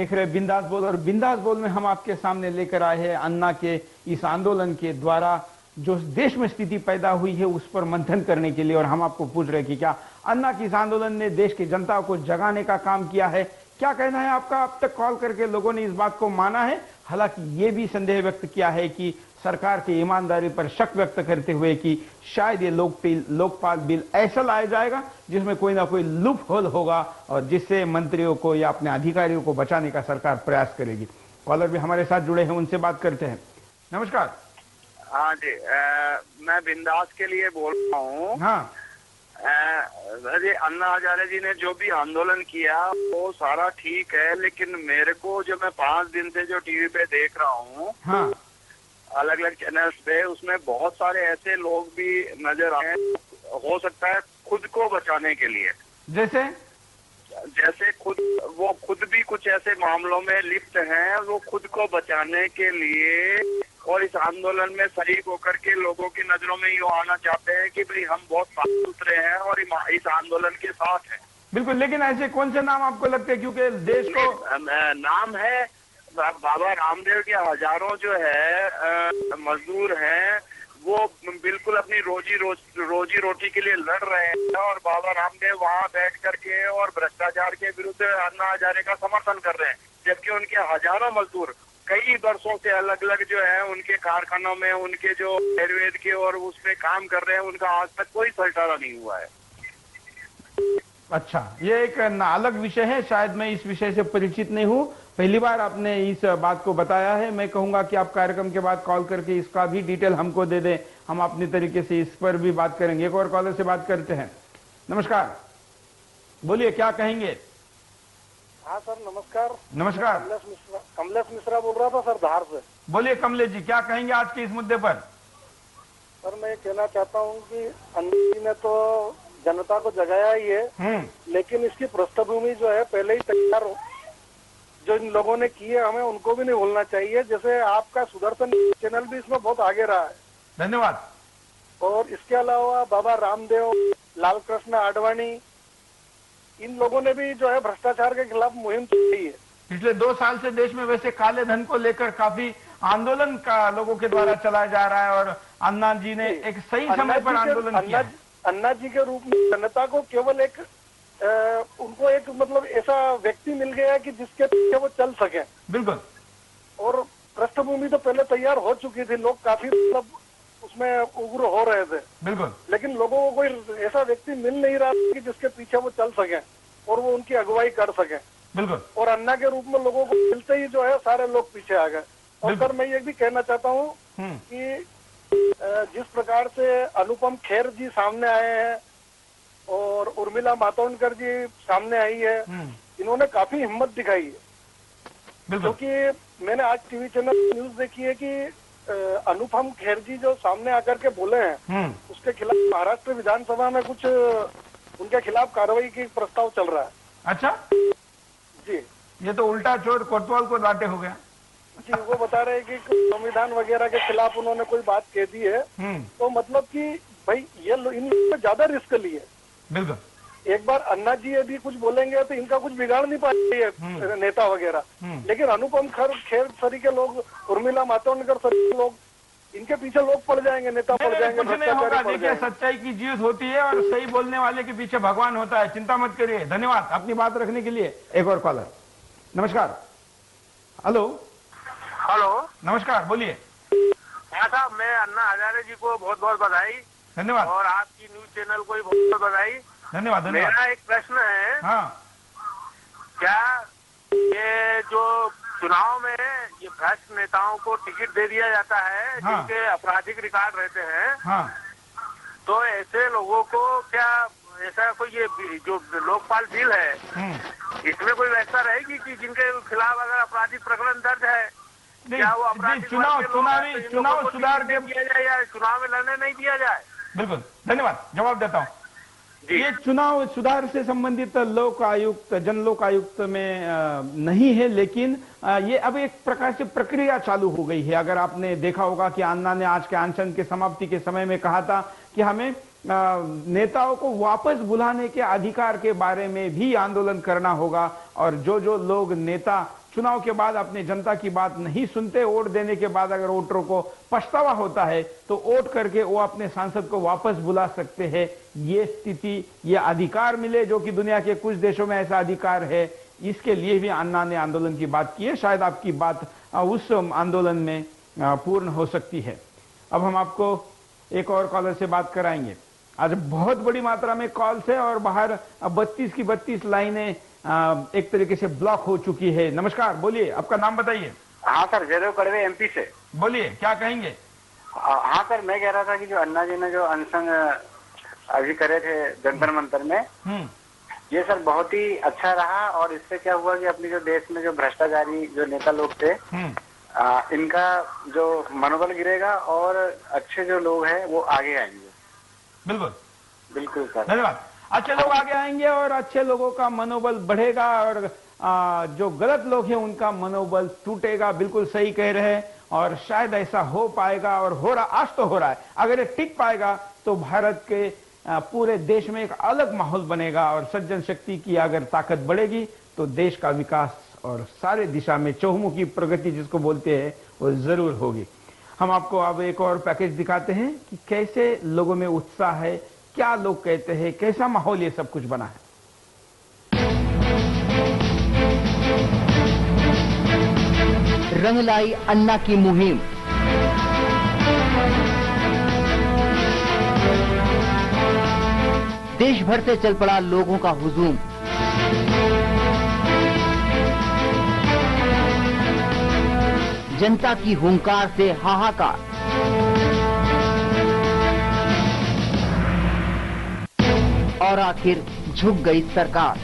देख रहे बिंदास बोल, और बिंदास बोल में हम आपके सामने लेकर आए हैं अन्ना के इस आंदोलन के द्वारा जो देश में स्थिति पैदा हुई है उस पर मंथन करने के लिए। और हम आपको पूछ रहे हैं कि क्या अन्ना की इस आंदोलन ने देश की जनता को जगाने का काम किया है? क्या कहना है आपका? अब तक कॉल करके लोगों ने इस बात को माना है, हालांकि ये भी संदेह व्यक्त किया है कि सरकार की ईमानदारी पर शक व्यक्त करते हुए कि शायद ये लोकपाल बिल ऐसा लाया जाएगा जिसमें कोई ना कोई लूप होल होगा और जिससे मंत्रियों को या अपने अधिकारियों को बचाने का सरकार प्रयास करेगी। कॉलर भी हमारे साथ जुड़े हैं, उनसे बात करते हैं। नमस्कार। हाँ जी, मैं बिंदास के लिए बोल रहा हूँ। हाँ अरे अन्ना हजारे जी ने जो भी आंदोलन किया वो सारा ठीक है, लेकिन मेरे को जो मैं 5 दिन से जो टीवी पे देख रहा हूँ, हाँ अलग अलग चैनल्स पे, उसमें बहुत सारे ऐसे लोग भी नजर आए, हो सकता है खुद को बचाने के लिए, जैसे वो खुद भी कुछ ऐसे मामलों में लिप्त हैं, वो खुद को बचाने के लिए और इस आंदोलन में शरीक होकर के लोगों की नजरों में यूँ आना चाहते हैं कि भाई हम बहुत साफ सुथरे हैं और इस आंदोलन के साथ हैं। बिल्कुल, लेकिन ऐसे कौन से नाम आपको लगते हैं? क्योंकि देश को नाम है बाबा रामदेव के हजारों जो है मजदूर हैं, वो बिल्कुल अपनी रोजी रोटी के लिए लड़ रहे हैं और बाबा रामदेव वहाँ बैठ करके और भ्रष्टाचार के विरुद्ध अन्ना हजारे का समर्थन कर रहे हैं, जबकि उनके हजारों मजदूर कई वर्षों से अलग अलग जो है उनके कारखानों में, उनके जो आयुर्वेद के और उसमें काम कर रहे हैं, उनका आज तक कोई सलटारा नहीं हुआ है। अच्छा, ये एक अलग विषय है, शायद मैं इस विषय से परिचित नहीं हूँ, पहली बार आपने इस बात को बताया है। मैं कहूंगा कि आप कार्यक्रम के बाद कॉल करके इसका भी डिटेल हमको दे दें, हम अपनी तरीके से इस पर भी बात करेंगे। एक और कॉलर से बात करते हैं। नमस्कार, बोलिए क्या कहेंगे? हाँ सर, नमस्कार। नमस्कार। कमलेश मिश्रा बोल रहा था सर, धार से। बोलिए कमलेश जी, क्या कहेंगे आज के इस मुद्दे पर? सर मैं कहना चाहता हूँ कि अन्ना जी ने तो जनता को जगाया ही है, लेकिन इसकी पृष्ठभूमि जो है पहले ही तैयार हो, जो इन लोगों ने किए हमें उनको भी नहीं भूलना चाहिए। जैसे आपका सुदर्शन चैनल भी इसमें बहुत आगे रहा है, धन्यवाद। और इसके अलावा बाबा रामदेव, लाल कृष्ण आडवाणी, इन लोगों ने भी जो है भ्रष्टाचार के खिलाफ मुहिम चलाई है। पिछले 2 साल से देश में वैसे काले धन को लेकर काफी आंदोलन का लोगों के द्वारा चलाया जा रहा है और अन्ना जी ने एक सही समय पर आंदोलन किया। अन्ना जी के रूप में जनता को केवल एक उनको एक मतलब ऐसा व्यक्ति मिल गया कि जिसके पीछे वो चल सके। बिल्कुल, और पृष्ठभूमि तो पहले तैयार हो चुकी थी, लोग काफी मतलब उसमें उग्र हो रहे थे। बिल्कुल, लेकिन लोगों को कोई ऐसा व्यक्ति मिल नहीं रहा कि जिसके पीछे वो चल सके और वो उनकी अगुवाई कर सके। बिल्कुल, और अन्ना के रूप में लोगों को मिलते ही जो है सारे लोग पीछे आ गए। और सर मैं ये भी कहना चाहता हूँ कि जिस प्रकार से अनुपम खेर जी सामने आए हैं और उर्मिला मातोंडकर जी सामने आई है, इन्होंने काफी हिम्मत दिखाई है। क्योंकि मैंने आज टीवी चैनल न्यूज देखी है कि अनुपम खेर जी जो सामने आकर के बोले हैं, उसके खिलाफ महाराष्ट्र विधानसभा में कुछ उनके खिलाफ कार्रवाई की प्रस्ताव चल रहा है। अच्छा जी, ये तो उल्टा चोर कोतवाल को लाटे हो गया जी। वो बता रहे हैं कि संविधान वगैरह के खिलाफ उन्होंने कोई बात कह दी है, तो मतलब कि भाई ये इन लोगों ने ज्यादा रिस्क लिए। बिल्कुल, एक बार अन्ना जी यदि कुछ बोलेंगे तो इनका कुछ बिगाड़ नहीं पाएंगे नेता वगैरह, लेकिन अनुपम खेर सरी के लोग, उर्मिला मातोंडकर सरी के लोग, इनके पीछे लोग पड़ जाएंगे, नेता पड़ जाएंगे। कुछ नहीं होगा, देखिए सच्चाई की जीत होती है और सही बोलने वाले के पीछे भगवान होता है, चिंता मत करिए। धन्यवाद अपनी बात रखने के लिए। एक और कॉलर। नमस्कार। हेलो हेलो, नमस्कार, बोलिए। हाँ साहब, मैं अन्ना हजारे जी को बहुत बहुत बधाई। धन्यवाद। और आपकी न्यूज चैनल को भी बहुत बहुत बधाई। धन्यवाद। धन्यवाद। मेरा एक प्रश्न है, हाँ, क्या ये जो चुनाव में ये भ्रष्ट नेताओं को टिकट दे दिया जाता है, जिनके आपराधिक रिकॉर्ड रहते हैं, हाँ, तो ऐसे लोगों को क्या ऐसा कोई ये जो लोकपाल बिल है, इसमें कोई व्यवस्था रहेगी कि जिनके खिलाफ अगर आपराधिक प्रकरण दर्ज है, क्या वो आपराधिक चुनाव सुधार के दिया जाए या चुनाव में लड़ने नहीं दिया जाए? बिल्कुल, धन्यवाद, जवाब देता हूँ। ये चुनाव सुधार से संबंधित लोक आयुक्त, जन लोक आयुक्त में नहीं है, लेकिन ये अब एक प्रकार से प्रक्रिया चालू हो गई है। अगर आपने देखा होगा कि अन्ना ने आज के अनशन के समाप्ति के समय में कहा था कि हमें नेताओं को वापस बुलाने के अधिकार के बारे में भी आंदोलन करना होगा और जो जो लोग नेता चुनाव के बाद अपने जनता की बात नहीं सुनते, वोट देने के बाद अगर वोटरों को पछतावा होता है तो वोट करके वो अपने सांसद को वापस बुला सकते हैं। ये स्थिति, ये अधिकार मिले, जो कि दुनिया के कुछ देशों में ऐसा अधिकार है, इसके लिए भी अन्ना ने आंदोलन की बात की है। शायद आपकी बात उस आंदोलन में पूर्ण हो सकती है। अब हम आपको एक और कॉलर से बात कराएंगे। आज बहुत बड़ी मात्रा में कॉल्स है और बाहर 32 की 32 लाइनें एक तरीके से ब्लॉक हो चुकी है। नमस्कार, बोलिए, आपका नाम बताइए। हाँ सर, जयदेव कड़वे एमपी से। बोलिए, क्या कहेंगे? हाँ सर, मैं कह रहा था कि जो अन्ना जी ने जो अनशन अभी करे थे जंतर मंतर में, ये सर बहुत ही अच्छा रहा। और इससे क्या हुआ कि अपनी जो देश में जो भ्रष्टाचारी जो नेता लोग थे, इनका जो मनोबल गिरेगा और अच्छे जो लोग हैं वो आगे आएंगे। बिल्कुल बिल्कुल सर, धन्यवाद। अच्छे लोग आगे आएंगे और अच्छे लोगों का मनोबल बढ़ेगा और जो गलत लोग हैं उनका मनोबल टूटेगा। बिल्कुल सही कह रहे हैं और शायद ऐसा हो पाएगा और हो रहा, आज तो हो रहा है। अगर ये टिक पाएगा तो भारत के पूरे देश में एक अलग माहौल बनेगा और सज्जन शक्ति की अगर ताकत बढ़ेगी तो देश का विकास और सारे दिशा में चहुमुखी प्रगति जिसको बोलते हैं वो जरूर होगी। हम आपको अब एक और पैकेज दिखाते हैं कि कैसे लोगों में उत्साह है, क्या लोग कहते हैं, कैसा माहौल ये सब कुछ बना है। रंग लाई अन्ना की मुहिम, देश भर से चल पड़ा लोगों का हुजूम। जनता की हुंकार से हाहाकार, और आखिर झुक गई सरकार।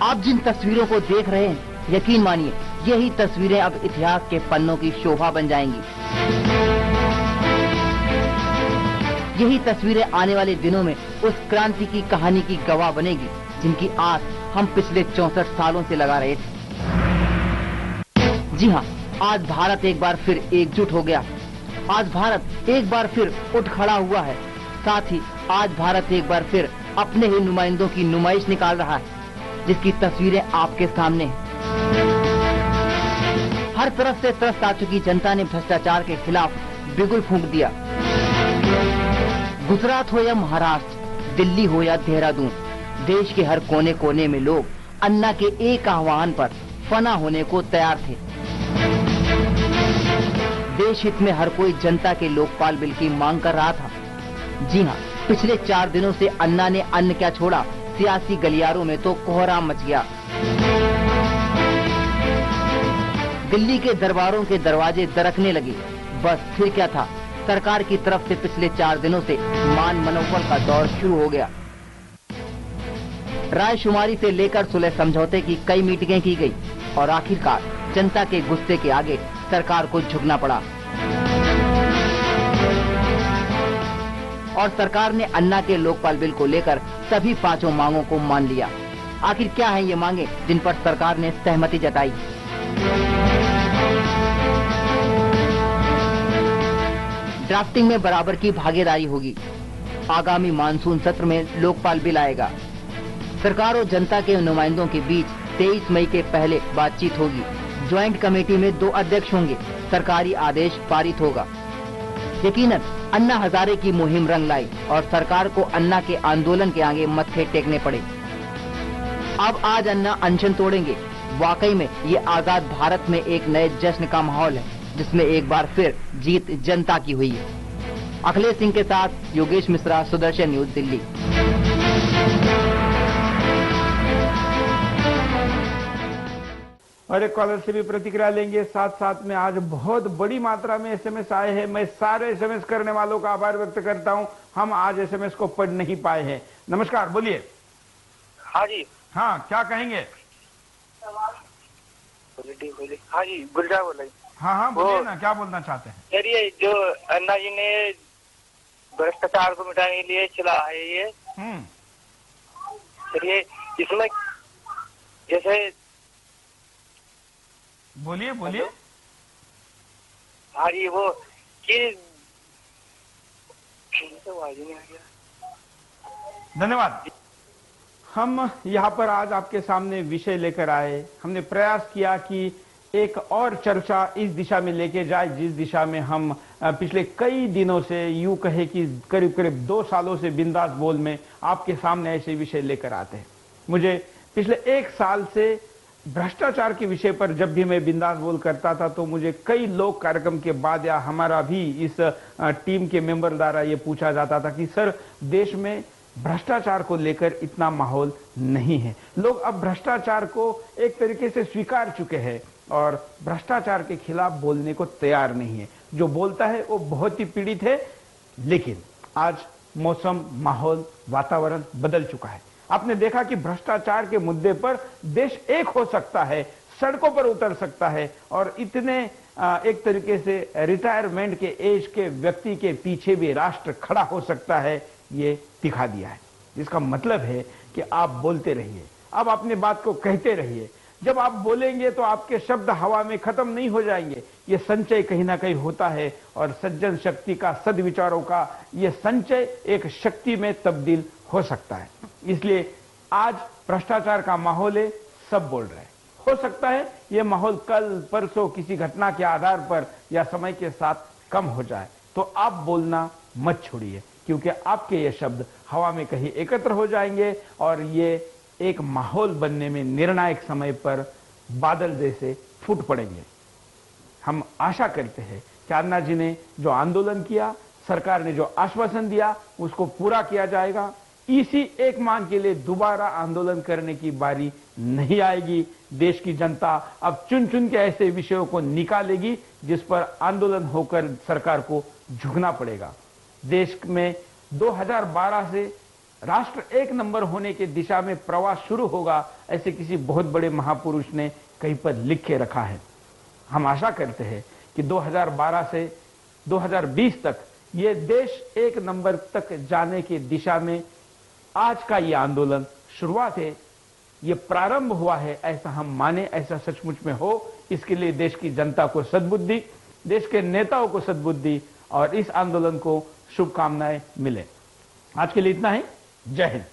आप जिन तस्वीरों को देख रहे हैं, यकीन मानिए यही तस्वीरें अब इतिहास के पन्नों की शोभा बन जाएंगी। यही तस्वीरें आने वाले दिनों में उस क्रांति की कहानी की गवाह बनेगी जिनकी आस हम पिछले 64 सालों से लगा रहे थे। जी हाँ, आज भारत एक बार फिर एकजुट हो गया। आज भारत एक बार फिर उठ खड़ा हुआ है। साथ ही आज भारत एक बार फिर अपने ही नुमाइंदों की नुमाइश निकाल रहा है, जिसकी तस्वीरें आपके सामने हैं। हर तरफ से त्रस्त आ चुकी जनता ने भ्रष्टाचार के खिलाफ बिगुल फूंक दिया। गुजरात हो या महाराष्ट्र, दिल्ली हो या देहरादून, देश के हर कोने कोने में लोग अन्ना के एक आह्वान पर फना होने को तैयार थे। देश हित में हर कोई जनता के लोकपाल बिल की मांग कर रहा था। जी हाँ, पिछले 4 दिनों से अन्ना ने अन्न क्या छोड़ा, सियासी गलियारों में तो कोहराम मच गया। दिल्ली के दरबारों के दरवाजे दरकने लगे। बस फिर क्या था, सरकार की तरफ से पिछले 4 दिनों से मान मनोबल का दौर शुरू हो गया। रायशुमारी से लेकर सुलह समझौते की कई मीटिंगें की गई और आखिरकार जनता के गुस्से के आगे सरकार को झुकना पड़ा और सरकार ने अन्ना के लोकपाल बिल को लेकर सभी 5 मांगों को मान लिया। आखिर क्या है ये मांगे जिन पर सरकार ने सहमति जताई? ड्राफ्टिंग में बराबर की भागीदारी होगी। आगामी मानसून सत्र में लोकपाल बिल आएगा। सरकार और जनता के नुमाइंदों के बीच 23 मई के पहले बातचीत होगी। ज्वाइंट कमेटी में 2 अध्यक्ष होंगे। सरकारी आदेश पारित होगा। यकीनन अन्ना हजारे की मुहिम रंग लाई और सरकार को अन्ना के आंदोलन के आगे मत्थे टेकने पड़े। अब आज अन्ना अनशन तोड़ेंगे। वाकई में ये आजाद भारत में एक नए जश्न का माहौल है, जिसमें एक बार फिर जीत जनता की हुई है। अखिलेश सिंह के साथ योगेश मिश्रा, सुदर्शन न्यूज, दिल्ली। और एक कॉलर से भी प्रतिक्रिया लेंगे। साथ साथ में आज बहुत बड़ी मात्रा में एसएमएस आए हैं। मैं सारे एसएमएस करने वालों का आभार व्यक्त करता हूं। हम आज एसएमएस को पढ़ नहीं पाए हैं। नमस्कार, बोलिए। हाँ जी। हाँ, क्या कहेंगे? बोलिए। हाँ जी, गुलजार बोल रही। हाँ, बोलिए ना, क्या बोलना चाहते हैं? सर, ये जो अन्ना जी ने भ्रष्टाचार को मिटाने के लिए चला है ये, सर ये इसमें जैसे, बोलिए। हाँ जी, वो कि तो आवाज नहीं आ गया। धन्यवाद। हम यहाँ पर आज आपके सामने विषय लेकर आए। हमने प्रयास किया कि एक और चर्चा इस दिशा में लेके जाए जिस दिशा में हम पिछले कई दिनों से, यूं कहे कि करीब करीब 2 सालों से बिंदास बोल में आपके सामने ऐसे विषय लेकर आते हैं। मुझे पिछले 1 साल से भ्रष्टाचार के विषय पर जब भी मैं बिंदास बोल करता था तो मुझे कई लोग कार्यक्रम के बाद या हमारा भी इस टीम के मेंबर द्वारा ये पूछा जाता था कि सर, देश में भ्रष्टाचार को लेकर इतना माहौल नहीं है। लोग अब भ्रष्टाचार को एक तरीके से स्वीकार चुके हैं और भ्रष्टाचार के खिलाफ बोलने को तैयार नहीं है। जो बोलता है वो बहुत ही पीड़ित है। लेकिन आज मौसम, माहौल, वातावरण बदल चुका है। आपने देखा कि भ्रष्टाचार के मुद्दे पर देश एक हो सकता है, सड़कों पर उतर सकता है और इतने एक तरीके से रिटायरमेंट के एज के व्यक्ति के पीछे भी राष्ट्र खड़ा हो सकता है, ये दिखा दिया है। जिसका मतलब है कि आप बोलते रहिए, आप अपनी बात को कहते रहिए। जब आप बोलेंगे तो आपके शब्द हवा में खत्म नहीं हो जाएंगे। ये संचय कहीं ना कहीं होता है और सज्जन शक्ति का, सद्विचारों का ये संचय एक शक्ति में तब्दील हो सकता है। इसलिए आज भ्रष्टाचार का माहौल है, सब बोल रहे हैं। हो सकता है ये माहौल कल परसों किसी घटना के आधार पर या समय के साथ कम हो जाए, तो आप बोलना मत छोड़िए, क्योंकि आपके ये शब्द हवा में कहीं एकत्र हो जाएंगे और ये एक माहौल बनने में निर्णायक समय पर बादल जैसे फूट पड़ेंगे। हम आशा करते हैं कि अन्ना जी ने जो आंदोलन किया, सरकार ने जो आश्वासन दिया, उसको पूरा किया जाएगा। इसी एक मांग के लिए दोबारा आंदोलन करने की बारी नहीं आएगी। देश की जनता अब चुन चुन के ऐसे विषयों को निकालेगी जिस पर आंदोलन होकर सरकार को झुकना पड़ेगा। देश में 2012 से राष्ट्र एक नंबर होने की दिशा में प्रवास शुरू होगा, ऐसे किसी बहुत बड़े महापुरुष ने कहीं पर लिख के रखा है। हम आशा करते हैं कि 2012 से 2020 तक ये देश एक नंबर तक जाने की दिशा में आज का ये आंदोलन शुरुआत है, ये प्रारंभ हुआ है, ऐसा हम माने, ऐसा सचमुच में हो। इसके लिए देश की जनता को सद्बुद्धि, देश के नेताओं को सद्बुद्धि और इस आंदोलन को शुभकामनाएं मिले। आज के लिए इतना ही। जय हिंद।